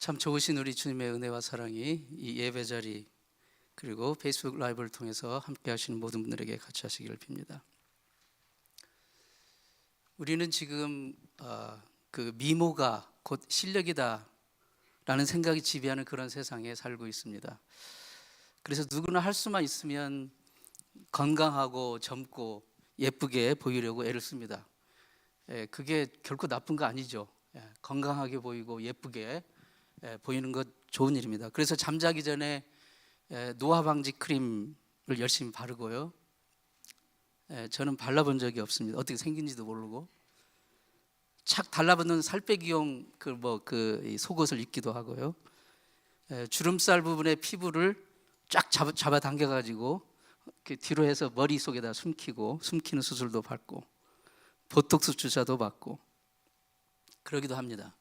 참 좋으신 우리 주님의 은혜와 사랑이 이 예배 자리 그리고 페이스북 라이브를 통해서 함께 하시는 모든 분들에게 같이 하시기를 빕니다. 우리는 지금 그 미모가 곧 실력이다 라는 생각이 지배하는 그런 세상에 살고 있습니다. 그래서 누구나 할 수만 있으면 건강하고 젊고 예쁘게 보이려고 애를 씁니다. 그게 결코 나쁜 거 아니죠. 건강하게 보이고 예쁘게 보이는 것 좋은 일입니다. 그래서 잠자기 전에 노화 방지 크림을 열심히 바르고요. 저는 발라본 적이 없습니다. 어떻게 생긴지도 모르고 착 달라붙는 살 빼기용 그 속옷을 입기도 하고요. 주름살 부분의 피부를 쫙 잡아 당겨 가지고 뒤로 해서 머릿속에다 숨기는 수술도 받고 보톡스 주사도 받고 그러기도 합니다.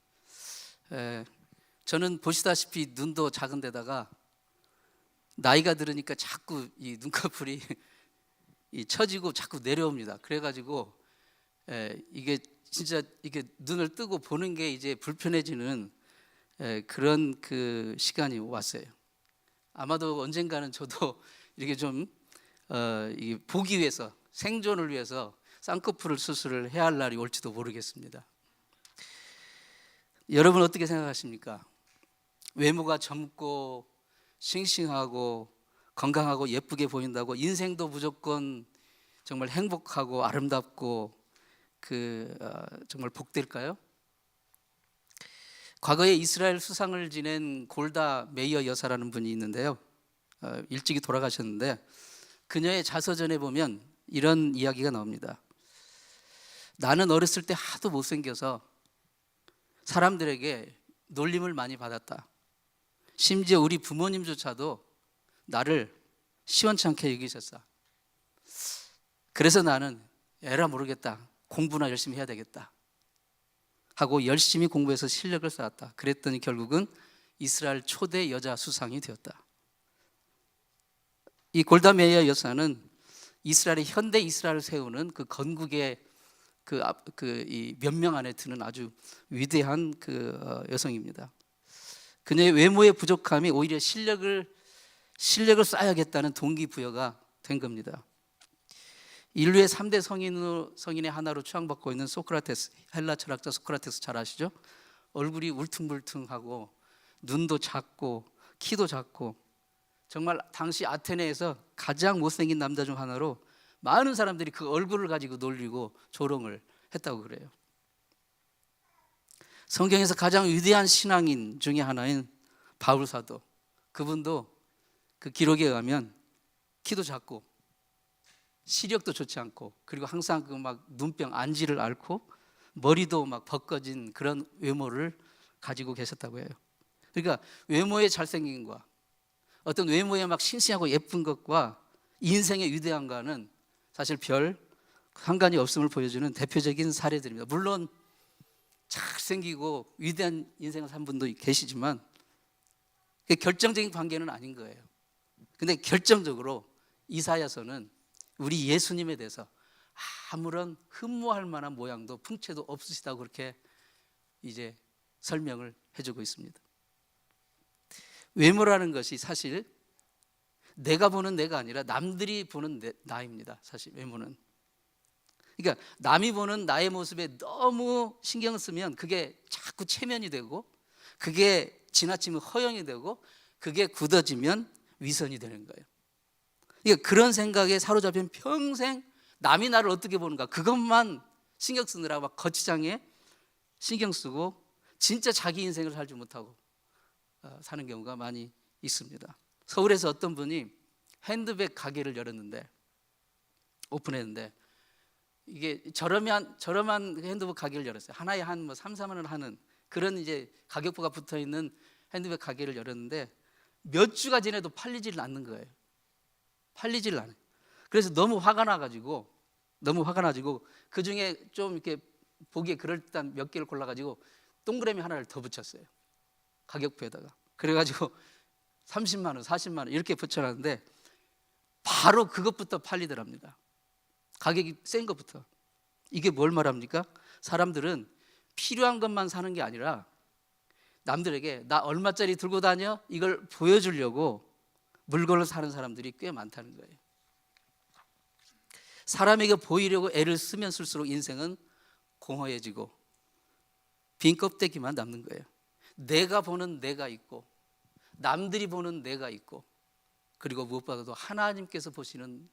저는 보시다시피 눈도 작은 데다가 나이가 들으니까 자꾸 이 눈꺼풀이 처지고 자꾸 내려옵니다. 그래가지고 이게 진짜 이게 눈을 뜨고 보는 게 이제 불편해지는 그런 그 시간이 왔어요. 아마도 언젠가는 저도 이렇게 좀 보기 위해서 생존을 위해서 쌍꺼풀 수술을 해야 할 날이 올지도 모르겠습니다. 여러분 어떻게 생각하십니까? 외모가 젊고 싱싱하고 건강하고 예쁘게 보인다고 인생도 무조건 정말 행복하고 아름답고 정말 복될까요? 과거에 이스라엘 수상을 지낸 골다 메이어 여사라는 분이 있는데요. 일찍이 돌아가셨는데 그녀의 자서전에 보면 이런 이야기가 나옵니다. 나는 어렸을 때 하도 못생겨서 사람들에게 놀림을 많이 받았다. 심지어 우리 부모님조차도 나를 시원찮게 여기셨어. 그래서 나는 에라 모르겠다. 공부나 열심히 해야 되겠다 하고 열심히 공부해서 실력을 쌓았다. 그랬더니 결국은 이스라엘 초대 여자 수상이 되었다. 이 골다 메이어 여사는 이스라엘의 현대 이스라엘을 세우는 그 건국의 이 몇 명 안에 드는 아주 위대한 여성입니다. 그녀의 외모의 부족함이 오히려 실력을 쌓아야겠다는 동기부여가 된 겁니다. 인류의 3대 성인의 하나로 추앙받고 있는 소크라테스, 헬라 철학자 소크라테스 잘 아시죠? 얼굴이 울퉁불퉁하고 눈도 작고 키도 작고 정말 당시 아테네에서 가장 못생긴 남자 중 하나로 많은 사람들이 그 얼굴을 가지고 놀리고 조롱을 했다고 그래요. 성경에서 가장 위대한 신앙인 중에 하나인 바울 사도, 그분도 그 기록에 의하면 키도 작고 시력도 좋지 않고 그리고 항상 눈병 안지를 앓고 머리도 벗겨진 그런 외모를 가지고 계셨다고 해요. 그러니까 외모의 잘생김과 어떤 외모의 싱싱하고 예쁜 것과 인생의 위대함과는 사실 별 상관이 없음을 보여주는 대표적인 사례들입니다. 물론 잘생기고 위대한 인생을 산 분도 계시지만 결정적인 관계는 아닌 거예요. 근데 결정적으로 이사야서는 우리 예수님에 대해서 아무런 흠모할 만한 모양도 풍채도 없으시다고 그렇게 이제 설명을 해주고 있습니다. 외모라는 것이 사실 내가 보는 내가 아니라 남들이 보는 나입니다. 사실 외모는. 그러니까 남이 보는 나의 모습에 너무 신경을 쓰면 그게 자꾸 체면이 되고 그게 지나치면 허영이 되고 그게 굳어지면 위선이 되는 거예요. 그러니까 그런 생각에 사로잡힌 평생 남이 나를 어떻게 보는가 그것만 신경 쓰느라 거치장에 신경 쓰고 진짜 자기 인생을 살지 못하고 사는 경우가 많이 있습니다. 서울에서 어떤 분이 핸드백 가게를 오픈했는데 이게 저렴한 핸드백 가게를 열었어요. 하나에 한 3, 4만 원 하는 그런 이제 가격표가 붙어 있는 핸드백 가게를 열었는데 몇 주가 지나도 팔리질 않는 거예요. 팔리질 않아요. 그래서 너무 화가 나가지고 그 중에 좀 이렇게 보기에 그럴듯한 몇 개를 골라가지고 동그라미 하나를 더 붙였어요. 가격표에다가. 그래가지고 30만 원, 40만 원 이렇게 붙여놨는데 바로 그것부터 팔리더랍니다. 가격이 센 것부터. 이게 뭘 말합니까? 사람들은 필요한 것만 사는 게 아니라 남들에게 나 얼마짜리 들고 다녀? 이걸 보여주려고 물건을 사는 사람들이 꽤 많다는 거예요. 사람에게 보이려고 애를 쓰면 쓸수록 인생은 공허해지고 빈 껍데기만 남는 거예요. 내가 보는 내가 있고 남들이 보는 내가 있고 그리고 무엇보다도 하나님께서 보시는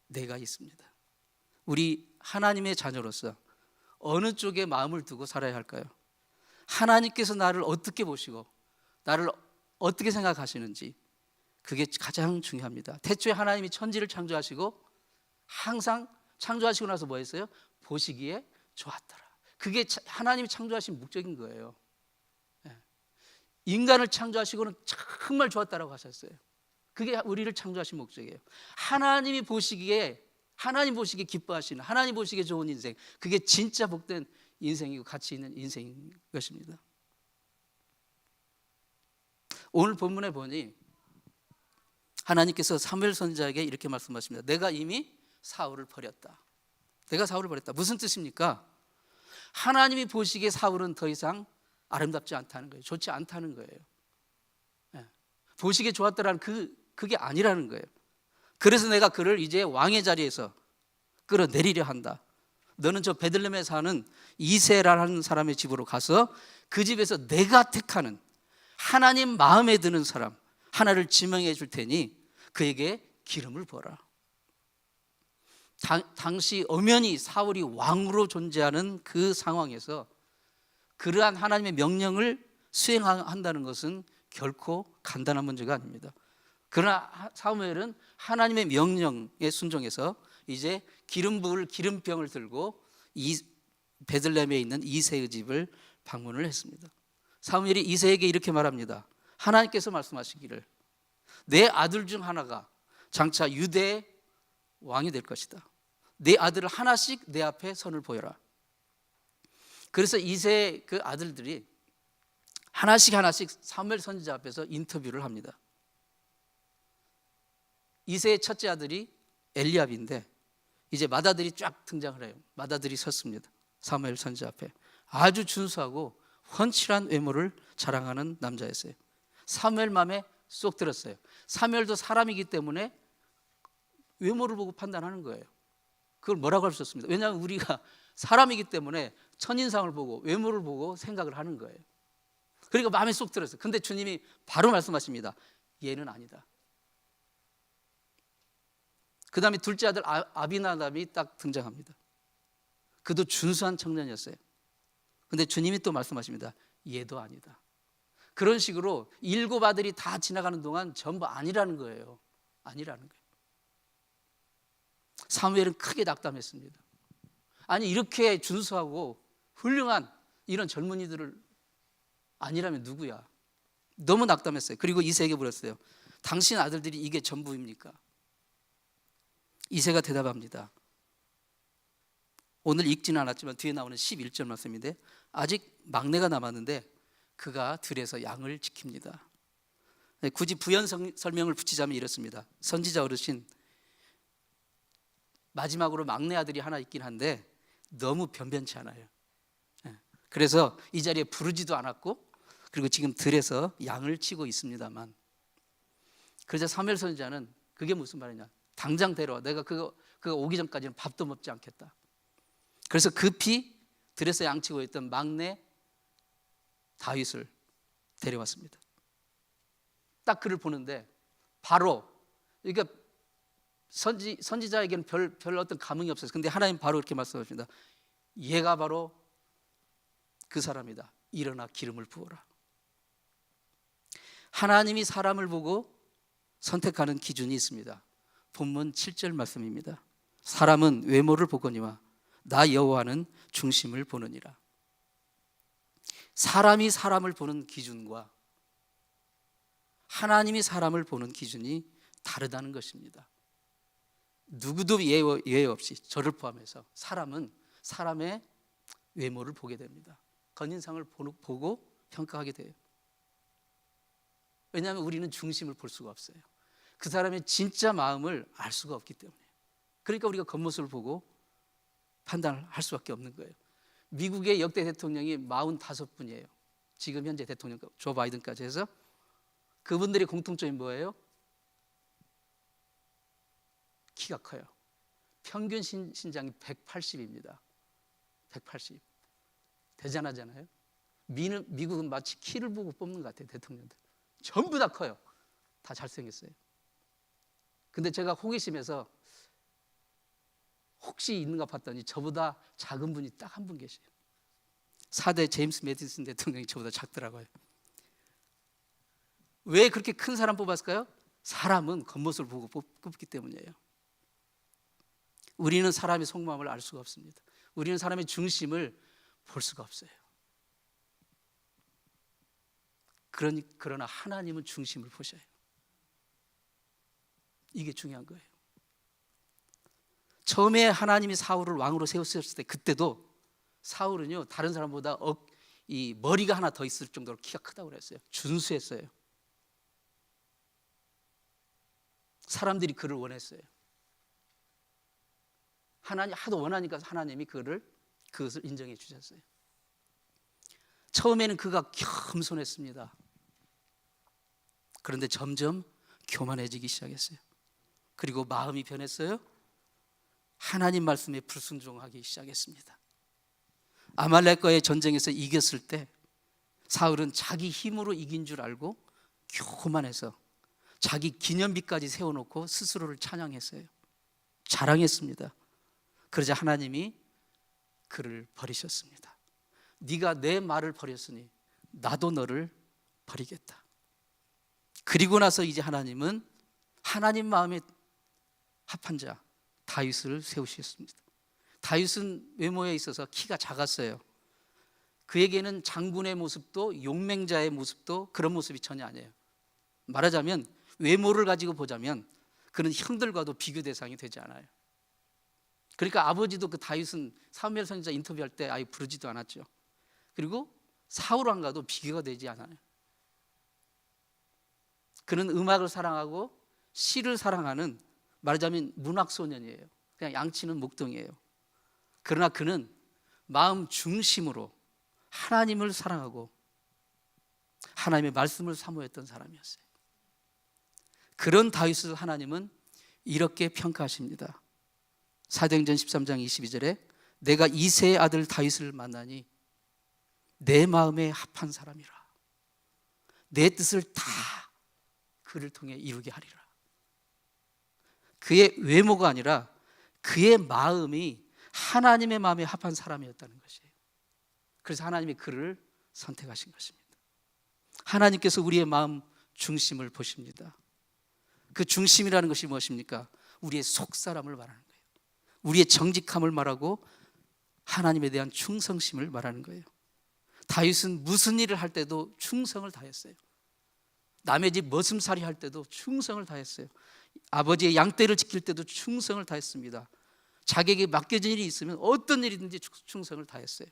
내가 있습니다. 우리 하나님의 자녀로서 어느 쪽에 마음을 두고 살아야 할까요? 하나님께서 나를 어떻게 보시고 나를 어떻게 생각하시는지 그게 가장 중요합니다. 태초에 하나님이 천지를 창조하시고 항상 창조하시고 나서 뭐 했어요? 보시기에 좋았더라. 그게 하나님이 창조하신 목적인 거예요. 인간을 창조하시고는 정말 좋았다라고 하셨어요. 그게 우리를 창조하신 목적이에요. 하나님 보시기에 기뻐하시는, 하나님 보시기에 좋은 인생, 그게 진짜 복된 인생이고 가치 있는 인생인 것입니다. 오늘 본문에 보니 하나님께서 사무엘 선지자에게 이렇게 말씀하십니다. 내가 이미 사울을 버렸다. 내가 사울을 버렸다. 무슨 뜻입니까? 하나님이 보시기에 사울은 더 이상 아름답지 않다는 거예요. 좋지 않다는 거예요. 보시기에 좋았다라는 그게 아니라는 거예요. 그래서 내가 그를 이제 왕의 자리에서 끌어내리려 한다. 너는 저 베들레헴에 사는 이세라라는 사람의 집으로 가서 그 집에서 내가 택하는 하나님 마음에 드는 사람 하나를 지명해 줄 테니 그에게 기름을 부어라. 당시 엄연히 사울이 왕으로 존재하는 그 상황에서 그러한 하나님의 명령을 수행한다는 것은 결코 간단한 문제가 아닙니다. 그러나 사무엘은 하나님의 명령에 순종해서 이제 기름 부을 기름병을 들고 이 베들레헴에 있는 이새의 집을 방문을 했습니다. 사무엘이 이새에게 이렇게 말합니다. 하나님께서 말씀하시기를 내 아들 중 하나가 장차 유대의 왕이 될 것이다. 내 아들을 하나씩 내 앞에 선을 보여라. 그래서 이새의 그 아들들이 하나씩 사무엘 선지자 앞에서 인터뷰를 합니다. 이새의 첫째 아들이 엘리압인데 이제 맏아들이 쫙 등장을 해요. 맏아들이 섰습니다. 사무엘 선지자 앞에 아주 준수하고 훤칠한 외모를 자랑하는 남자였어요. 사무엘 마음에 쏙 들었어요. 사무엘도 사람이기 때문에 외모를 보고 판단하는 거예요. 그걸 뭐라고 할 수 없습니다. 왜냐하면 우리가 사람이기 때문에 첫인상을 보고 외모를 보고 생각을 하는 거예요. 그러니까 마음에 쏙 들었어요. 근데 주님이 바로 말씀하십니다. 얘는 아니다. 그 다음에 둘째 아들 아비나답이 딱 등장합니다. 그도 준수한 청년이었어요. 근데 주님이 또 말씀하십니다. 얘도 아니다. 그런 식으로 7 아들이 다 지나가는 동안 전부 아니라는 거예요. 아니라는 거예요. 사무엘은 크게 낙담했습니다. 아니 이렇게 준수하고 훌륭한 이런 젊은이들을 아니라면 누구야? 너무 낙담했어요. 그리고 이새에게 물었어요. 당신 아들들이 이게 전부입니까? 이새가 대답합니다. 오늘 읽지는 않았지만 뒤에 나오는 11절 말씀인데 아직 막내가 남았는데 그가 들에서 양을 지킵니다. 굳이 부연 설명을 붙이자면 이렇습니다. 선지자 어르신 마지막으로 막내 아들이 하나 있긴 한데 너무 변변치 않아요. 그래서 이 자리에 부르지도 않았고 그리고 지금 들에서 양을 치고 있습니다만 그러자 사무엘 선지자는 그게 무슨 말이냐 당장 데려와 내가 그거 오기 전까지는 밥도 먹지 않겠다. 그래서 급히 들에서 양치고 있던 막내 다윗을 데려왔습니다. 딱 그를 보는데 바로 그러니까 선지자에게는 별 어떤 감흥이 없었어요. 근데 하나님 바로 이렇게 말씀하십니다. 얘가 바로 그 사람이다. 일어나 기름을 부어라. 하나님이 사람을 보고 선택하는 기준이 있습니다. 본문 7절 말씀입니다. 사람은 외모를 보거니와 나 여호와는 중심을 보느니라. 사람이 사람을 보는 기준과 하나님이 사람을 보는 기준이 다르다는 것입니다. 누구도 예외 없이 저를 포함해서 사람은 사람의 외모를 보게 됩니다. 겉인상을 보고 평가하게 돼요. 왜냐하면 우리는 중심을 볼 수가 없어요. 그 사람의 진짜 마음을 알 수가 없기 때문에. 그러니까 우리가 겉모습을 보고 판단을 할 수밖에 없는 거예요. 미국의 역대 대통령이 45분이에요. 지금 현재 대통령 조 바이든까지 해서 그분들의 공통점이 뭐예요? 키가 커요. 평균 신장이 180입니다. 180. 대단하잖아요. 미국은 마치 키를 보고 뽑는 것 같아요. 대통령들 전부 다 커요. 다 잘생겼어요. 근데 제가 호기심에서 혹시 있는가 봤더니 저보다 작은 분이 딱 한 분 계세요. 4대 제임스 매디슨 대통령이 저보다 작더라고요. 왜 그렇게 큰 사람 뽑았을까요? 사람은 겉모습을 보고 뽑기 때문이에요. 우리는 사람의 속마음을 알 수가 없습니다. 우리는 사람의 중심을 볼 수가 없어요. 그러나 하나님은 중심을 보셔요. 이게 중요한 거예요. 처음에 하나님이 사울을 왕으로 세우셨을 때 그때도 사울은요 다른 사람보다 이 머리가 하나 더 있을 정도로 키가 크다고 그랬어요. 준수했어요. 사람들이 그를 원했어요. 하나님 하도 원하니까 하나님이 그것을 인정해 주셨어요. 처음에는 그가 겸손했습니다. 그런데 점점 교만해지기 시작했어요. 그리고 마음이 변했어요. 하나님 말씀에 불순종하기 시작했습니다. 아말렉과의 전쟁에서 이겼을 때 사울은 자기 힘으로 이긴 줄 알고 교만해서 자기 기념비까지 세워놓고 스스로를 찬양했어요. 자랑했습니다. 그러자 하나님이 그를 버리셨습니다. 네가 내 말을 버렸으니 나도 너를 버리겠다. 그리고 나서 이제 하나님은 하나님 마음에 합한 자 다윗을 세우셨습니다. 다윗은 외모에 있어서 키가 작았어요. 그에게는 장군의 모습도 용맹자의 모습도 그런 모습이 전혀 아니에요. 말하자면 외모를 가지고 보자면 그는 형들과도 비교 대상이 되지 않아요. 그러니까 아버지도 그 다윗은 사무엘 선지자 인터뷰할 때 아예 부르지도 않았죠. 그리고 사울 왕과도 비교가 되지 않아요. 그는 음악을 사랑하고 시를 사랑하는 말하자면 문학 소년이에요. 그냥 양치는 목동이에요. 그러나 그는 마음 중심으로 하나님을 사랑하고 하나님의 말씀을 사모했던 사람이었어요. 그런 다윗을 하나님은 이렇게 평가하십니다. 사도행전 13장 22절에 내가 이새의 아들 다윗을 만나니 내 마음에 합한 사람이라. 내 뜻을 다 그를 통해 이루게 하리라. 그의 외모가 아니라 그의 마음이 하나님의 마음에 합한 사람이었다는 것이에요. 그래서 하나님이 그를 선택하신 것입니다. 하나님께서 우리의 마음 중심을 보십니다. 그 중심이라는 것이 무엇입니까? 우리의 속사람을 말하는 거예요. 우리의 정직함을 말하고 하나님에 대한 충성심을 말하는 거예요. 다윗은 무슨 일을 할 때도 충성을 다했어요. 남의 집 머슴살이 할 때도 충성을 다했어요. 아버지의 양떼를 지킬 때도 충성을 다했습니다. 자기에게 맡겨진 일이 있으면 어떤 일이든지 충성을 다했어요.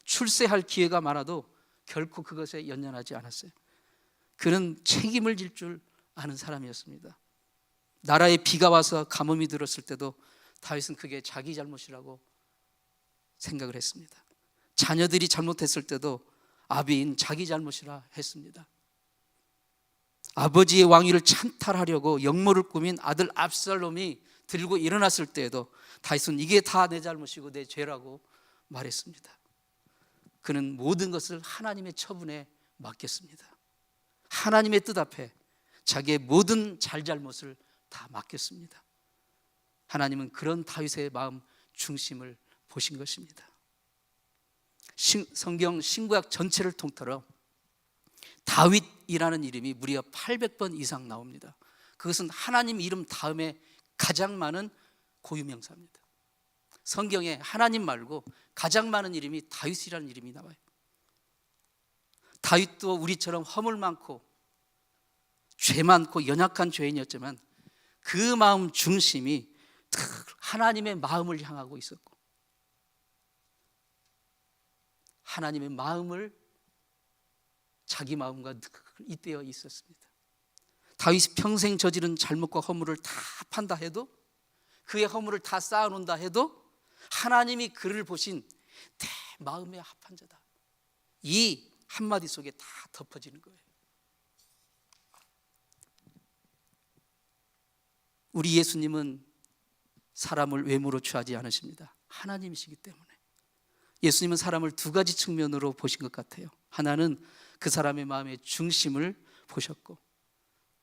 출세할 기회가 많아도 결코 그것에 연연하지 않았어요. 그는 책임을 질 줄 아는 사람이었습니다. 나라에 비가 와서 가뭄이 들었을 때도 다윗은 그게 자기 잘못이라고 생각을 했습니다. 자녀들이 잘못했을 때도 아비인 자기 잘못이라 했습니다. 아버지의 왕위를 찬탈하려고 역모를 꾸민 아들 압살롬이 들고 일어났을 때에도 다윗은 이게 다 내 잘못이고 내 죄라고 말했습니다. 그는 모든 것을 하나님의 처분에 맡겼습니다. 하나님의 뜻 앞에 자기의 모든 잘잘못을 다 맡겼습니다. 하나님은 그런 다윗의 마음 중심을 보신 것입니다. 성경 신구약 전체를 통틀어 다윗이라는 이름이 무려 800번 이상 나옵니다. 그것은 하나님 이름 다음에 가장 많은 고유명사입니다. 성경에 하나님 말고 가장 많은 이름이 다윗이라는 이름이 나와요. 다윗도 우리처럼 허물 많고 죄 많고 연약한 죄인이었지만 그 마음 중심이 하나님의 마음을 향하고 있었고 하나님의 마음을 자기 마음과 잇대어 있었습니다. 다윗이 평생 저지른 잘못과 허물을 다 판다 해도 그의 허물을 다 쌓아놓는다 해도 하나님이 그를 보신 내 마음에 합한 자다. 이 한마디 속에 다 덮어지는 거예요. 우리 예수님은 사람을 외모로 취하지 않으십니다. 하나님이시기 때문에. 예수님은 사람을 두 가지 측면으로 보신 것 같아요. 하나는 그 사람의 마음의 중심을 보셨고,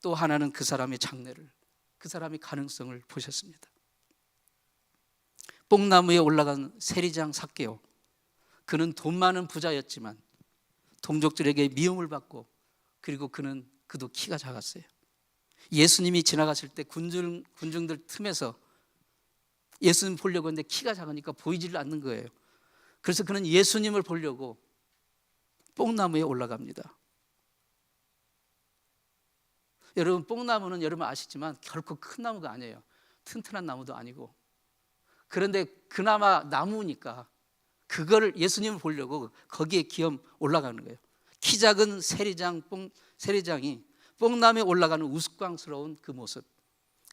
또 하나는 그 사람의 장래를, 그 사람의 가능성을 보셨습니다. 뽕나무에 올라간 세리장 삭개오, 그는 돈 많은 부자였지만 동족들에게 미움을 받고, 그리고 그도 키가 작았어요. 예수님이 지나가실 때 군중들 틈에서 예수님 보려고 했는데 키가 작으니까 보이질 않는 거예요. 그래서 그는 예수님을 보려고 뽕나무에 올라갑니다. 여러분, 뽕나무는 여러분 아시지만 결코 큰 나무가 아니에요. 튼튼한 나무도 아니고. 그런데 그나마 나무니까 그거를 예수님을 보려고 거기에 기엄 올라가는 거예요. 키 작은 세리장이 뽕나무에 올라가는 우스꽝스러운 그 모습,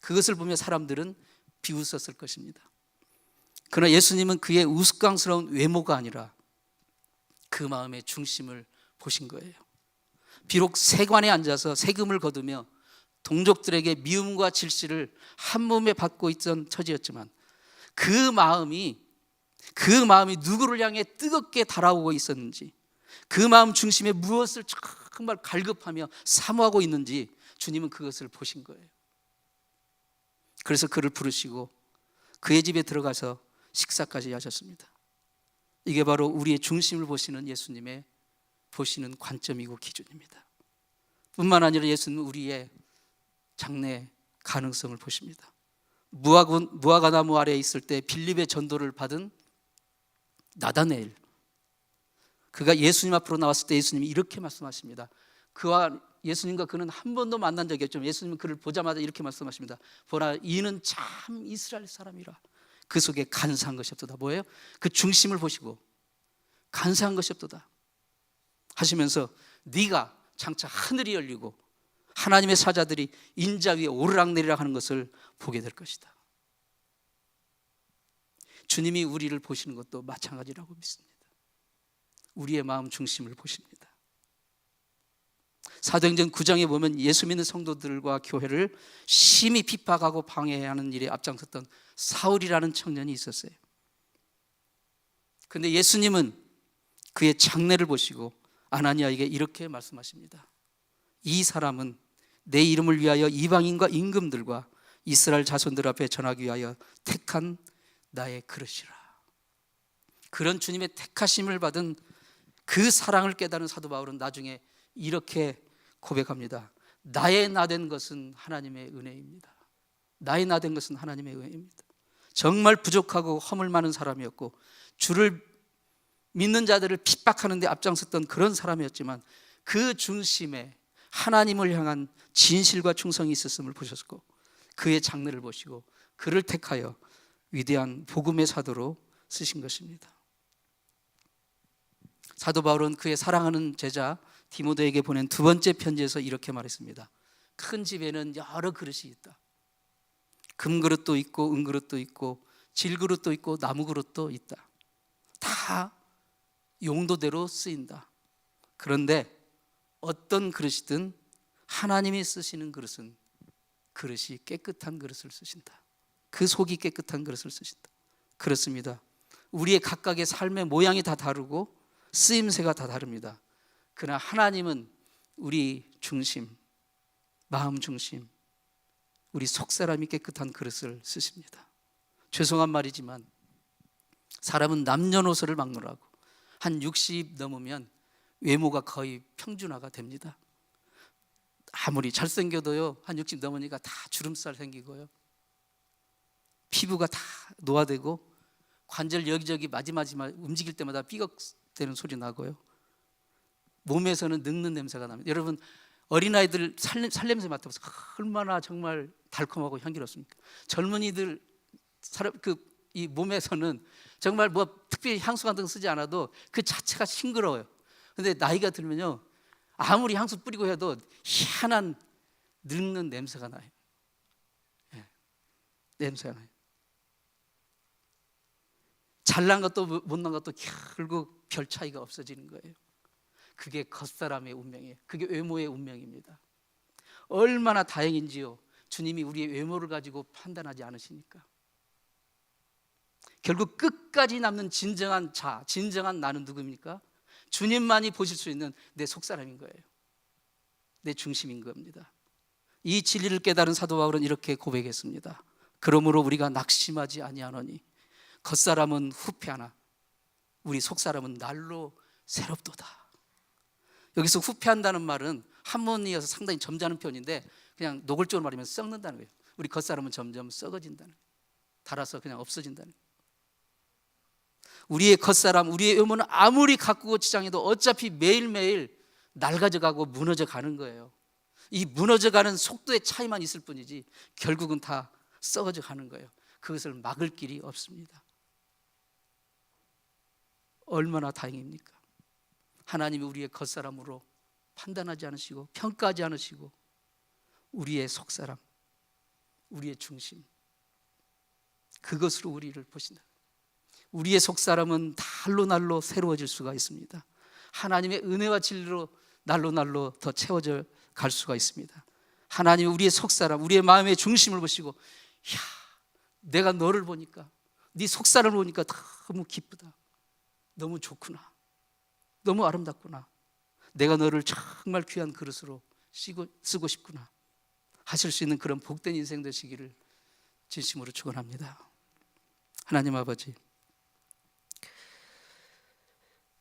그것을 보며 사람들은 비웃었을 것입니다. 그러나 예수님은 그의 우스꽝스러운 외모가 아니라 그 마음의 중심을 보신 거예요. 비록 세관에 앉아서 세금을 거두며 동족들에게 미움과 질시를 한 몸에 받고 있던 처지였지만 그 마음이 누구를 향해 뜨겁게 달아오고 있었는지, 그 마음 중심에 무엇을 정말 갈급하며 사모하고 있는지 주님은 그것을 보신 거예요. 그래서 그를 부르시고 그의 집에 들어가서 식사까지 하셨습니다. 이게 바로 우리의 중심을 보시는 예수님의 보시는 관점이고 기준입니다. 뿐만 아니라 예수님은 우리의 장래 가능성을 보십니다. 무화과나무 아래에 있을 때 빌립의 전도를 받은 나다네일, 그가 예수님 앞으로 나왔을 때 예수님이 이렇게 말씀하십니다. 예수님과 그는 한 번도 만난 적이 없지만 예수님은 그를 보자마자 이렇게 말씀하십니다. 보라, 이는 참 이스라엘 사람이라. 그 속에 간사한 것이 없도다. 뭐예요? 그 중심을 보시고 간사한 것이 없도다 하시면서 네가 장차 하늘이 열리고 하나님의 사자들이 인자 위에 오르락내리락 하는 것을 보게 될 것이다. 주님이 우리를 보시는 것도 마찬가지라고 믿습니다. 우리의 마음 중심을 보십니다. 사도행전 9장에 보면 예수 믿는 성도들과 교회를 심히 핍박하고 방해하는 일에 앞장섰던 사울이라는 청년이 있었어요. 그런데 예수님은 그의 장래를 보시고 아나니아에게 이렇게 말씀하십니다. 이 사람은 내 이름을 위하여 이방인과 임금들과 이스라엘 자손들 앞에 전하기 위하여 택한 나의 그릇이라. 그런 주님의 택하심을 받은 그 사랑을 깨달은 사도 바울은 나중에 이렇게 고백합니다. 나의 나된 것은 하나님의 은혜입니다. 나의 나된 것은 하나님의 은혜입니다. 정말 부족하고 허물 많은 사람이었고 주를 믿는 자들을 핍박하는 데 앞장섰던 그런 사람이었지만 그 중심에 하나님을 향한 진실과 충성이 있었음을 보셨고 그의 장래를 보시고 그를 택하여 위대한 복음의 사도로 쓰신 것입니다. 사도 바울은 그의 사랑하는 제자 디모데에게 보낸 두 번째 편지에서 이렇게 말했습니다. 큰 집에는 여러 그릇이 있다. 금그릇도 있고 은그릇도 있고 질그릇도 있고 나무그릇도 있다. 다 용도대로 쓰인다. 그런데 어떤 그릇이든 하나님이 쓰시는 그릇은 그릇이 깨끗한 그릇을 쓰신다. 그 속이 깨끗한 그릇을 쓰신다. 그렇습니다. 우리의 각각의 삶의 모양이 다 다르고 쓰임새가 다 다릅니다. 그러나 하나님은 우리 중심, 마음 중심, 우리 속사람이 깨끗한 그릇을 쓰십니다. 죄송한 말이지만 사람은 남녀노소를 막론하고 한 60 넘으면 외모가 거의 평준화가 됩니다. 아무리 잘생겨도요 한 60 넘으니까 다 주름살 생기고요 피부가 다 노화되고 관절 여기저기 마지막 움직일 때마다 삐걱대는 소리 나고요 몸에서는 늙는 냄새가 납니다. 여러분 어린아이들 살냄새 맡아보세요. 얼마나 정말 달콤하고 향기롭습니까? 젊은이들 이 몸에서는 정말 뭐 특별히 향수 같은 거 쓰지 않아도 그 자체가 싱그러워요. 근데 나이가 들면요 아무리 향수 뿌리고 해도 희한한 늙는 냄새가 나요. 냄새가 나요. 잘난 것도 못난 것도 결국 별 차이가 없어지는 거예요. 그게 겉사람의 운명이에요. 그게 외모의 운명입니다. 얼마나 다행인지요. 주님이 우리의 외모를 가지고 판단하지 않으시니까. 결국 끝까지 남는 진정한 자, 진정한 나는 누구입니까? 주님만이 보실 수 있는 내 속사람인 거예요. 내 중심인 겁니다. 이 진리를 깨달은 사도 바울은 이렇게 고백했습니다. 그러므로 우리가 낙심하지 아니하노니 겉사람은 후패하나 우리 속사람은 날로 새롭도다. 여기서 후패한다는 말은 한문이어서 상당히 점잖은 표현인데 그냥 노골적으로 말하면 썩는다는 거예요. 우리 겉사람은 점점 썩어진다는 거예요. 닳아서 그냥 없어진다는 거예요. 우리의 겉사람, 우리의 외모는 아무리 가꾸고 치장해도 어차피 매일매일 낡아져가고 무너져 가는 거예요. 이 무너져가는 속도의 차이만 있을 뿐이지 결국은 다 썩어져 가는 거예요. 그것을 막을 길이 없습니다. 얼마나 다행입니까? 하나님이 우리의 겉사람으로 판단하지 않으시고 평가하지 않으시고 우리의 속사람, 우리의 중심, 그것으로 우리를 보신다. 우리의 속사람은 날로 날로 새로워질 수가 있습니다. 하나님의 은혜와 진리로 날로 날로 더 채워져 갈 수가 있습니다. 하나님이 우리의 속사람, 우리의 마음의 중심을 보시고 야, 내가 너를 보니까, 네 속사람을 보니까 너무 기쁘다, 너무 좋구나, 너무 아름답구나, 내가 너를 정말 귀한 그릇으로 쓰고 싶구나 하실 수 있는 그런 복된 인생 되시기를 진심으로 축원합니다. 하나님 아버지,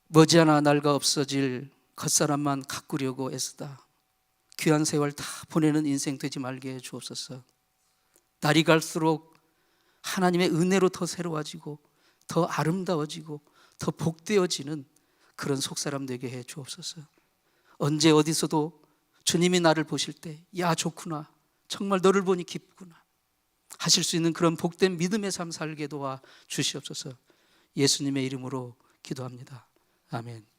머지않아 날과 없어질 겉사람만 가꾸려고 애쓰다 귀한 세월 다 보내는 인생 되지 말게 해 주옵소서. 날이 갈수록 하나님의 은혜로 더 새로워지고 더 아름다워지고 더 복되어지는 그런 속사람 되게 해 주옵소서. 언제 어디서도 주님이 나를 보실 때 야 좋구나, 정말 너를 보니 기쁘구나 하실 수 있는 그런 복된 믿음의 삶 살게 도와 주시옵소서. 예수님의 이름으로 기도합니다. 아멘.